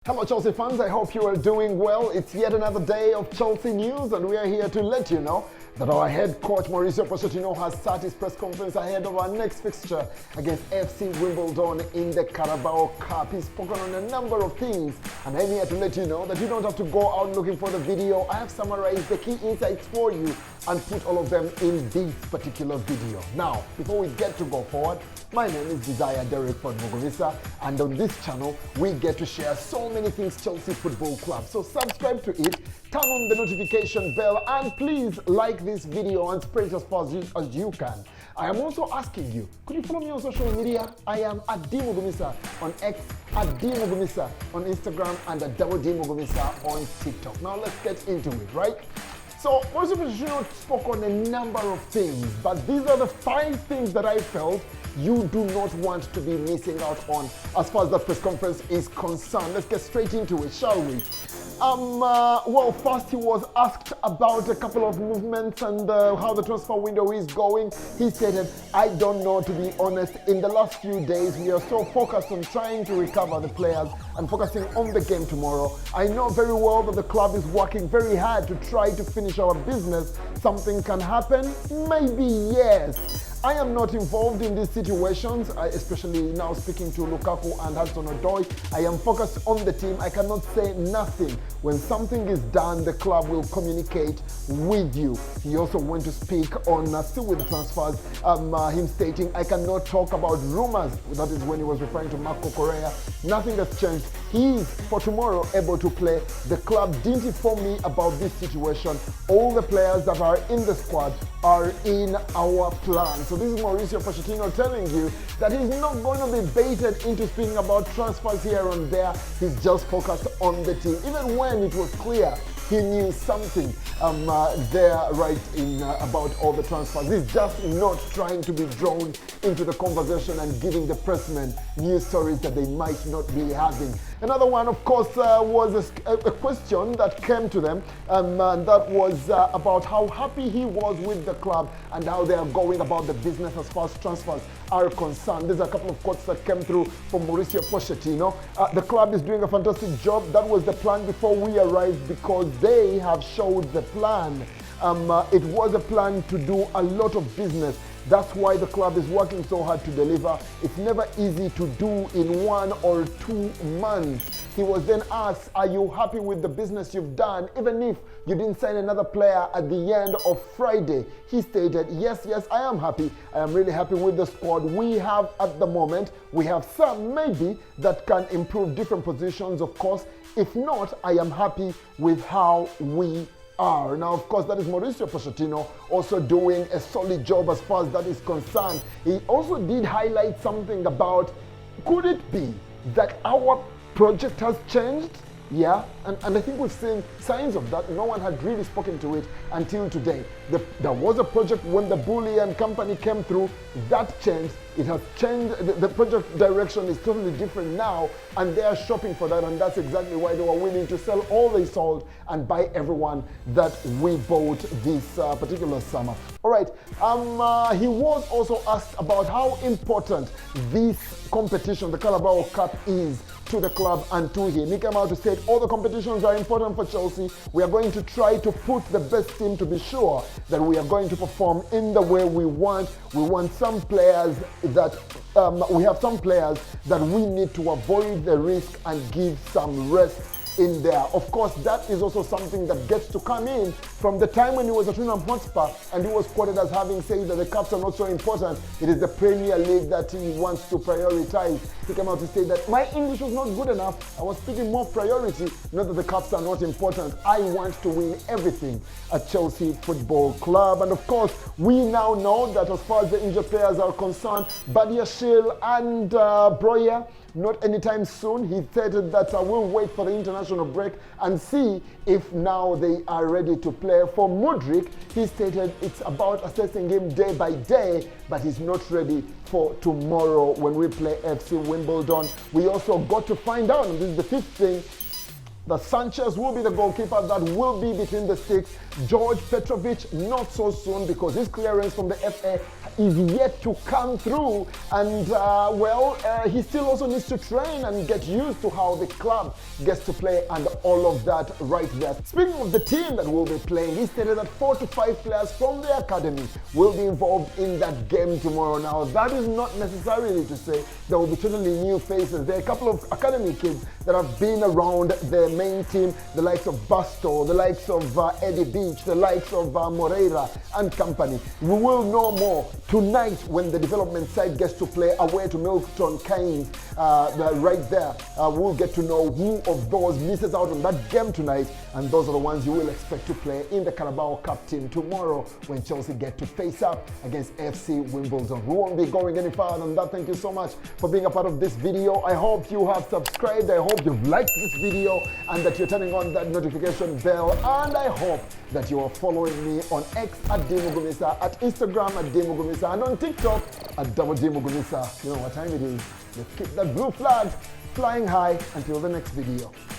Hello Chelsea fans, I hope you are doing well. It's yet another day of Chelsea news and we are here to let you know that our head coach Mauricio Pochettino has started his press conference ahead of our next fixture against FC Wimbledon in the Carabao Cup. He's spoken on a number of things and I'm here to let you know that you don't have to go out looking for the video. I have summarized the key insights for you and put all of them in this particular video. Now, before we get to go forward, my name is Desire Derek Mugavisa, and on this channel, we get to share so many things Chelsea Football Club. So subscribe to it, turn on the notification bell, and please like this video and spread it as far as you can. I am also asking you, could you follow me on social media? I am at @DMugumisa on X, at @DMugumisa on Instagram, and at @DMugumisa on TikTok. Now let's get into it, right? So, Mauricio Pochettino spoke on a number of things, but these are the 5 things that I felt you do not want to be missing out on as far as the press conference is concerned. Let's get straight into it, shall we? Well, first he was asked about a couple of movements and how the transfer window is going. He stated, I don't know, to be honest. In the last few days, we are so focused on trying to recover the players and focusing on the game tomorrow. I know very well that the club is working very hard to try to finish our business. Something can happen? Maybe yes. I am not involved in these situations, especially now speaking to Lukaku and Hudson-Odoi. I am focused on the team. I cannot say nothing. When something is done, the club will communicate with you. He also went to speak on still with the transfers, him stating, I cannot talk about rumors. That is when he was referring to Cucurella. Nothing has changed. He is, for tomorrow, able to play. The club didn't inform me about this situation. All the players that are in the squad are in our plan. So this is Mauricio Pochettino telling you that he's not going to be baited into speaking about transfers here and there. He's just focused on the team. Even when it was clear he knew something there right in about all the transfers. He's just not trying to be drawn into the conversation and giving the pressmen news stories that they might not be having. Another one, of course, was a question that came to them, and that was about how happy he was with the club and how they are going about the business as far as transfers are concerned. There's a couple of quotes that came through from Mauricio Pochettino. The club is doing a fantastic job. That was the plan before we arrived because they have showed the plan. It was a plan to do a lot of business. That's why the club is working so hard to deliver. It's never easy to do in 1 or 2 months. He was then asked, are you happy with the business you've done, even if you didn't sign another player at the end of Friday? He stated, yes, I am happy. I am really happy with the squad we have at the moment. We have some maybe that can improve different positions, of course. If not, I am happy with how we are. Now, of course, that is Mauricio Pochettino also doing a solid job as far as that is concerned. He also did highlight something about, could it be that our project has changed? Yeah, and I think we've seen signs of that. No one had really spoken to it until today. There was a project when the Bully and company came through. That changed. It has changed. The project direction is totally different now, and they are shopping for that, and that's exactly why they were willing to sell all they sold and buy everyone that we bought this particular summer. All right, he was also asked about how important this competition, the Carabao Cup, is to the club and to him. He came out to say all the competitions are important for Chelsea. We are going to try to put the best team to be sure that we are going to perform in the way we want. We want some players that we have some players that we need to avoid the risk and give some rest in there. Of course, that is also something that gets to come in from the time when he was at Tottenham Hotspur and he was quoted as having said that the cups are not so important. It is the Premier League that he wants to prioritize. He came out to say that my English was not good enough. I was speaking more priority, not that the cups are not important. I want to win everything at Chelsea Football Club. And of course, we now know that as far as the injured players are concerned, Badiashile and Breuer, not anytime soon. He stated that we'll wait for the international break and see if now they are ready to play. For Mudryk, he stated it's about assessing him day by day, but he's not ready for tomorrow when we play FC Wimbledon. We also got to find out, and this is the 5th thing, The Sanchez will be the goalkeeper that will be between the sticks. George Petrovic, not so soon because his clearance from the FA is yet to come through. And, he still also needs to train and get used to how the club gets to play and all of that right there. Speaking of the team that will be playing, he stated that 4 to 5 players from the academy will be involved in that game tomorrow. Now, that is not necessarily to say there will be totally new faces. There are a couple of academy kids that have been around the main team, the likes of Basto, the likes of Eddie Beach, the likes of Moreira and company. We will know more tonight when the development side gets to play away to Milton Keynes. Right there, we'll get to know who of those misses out on that game tonight, and those are the ones you will expect to play in the Carabao Cup team tomorrow when Chelsea get to face up against FC Wimbledon. We won't be going any further than that. Thank you so much for being a part of this video. I hope you have subscribed. I hope you've liked this video and that you're turning on that notification bell. And I hope that you are following me on X at @Dimugumisa, at Instagram at @Dimugumisa, and on TikTok at @Dimugumisa. You know what time it is. Let's keep that blue flag flying high until the next video.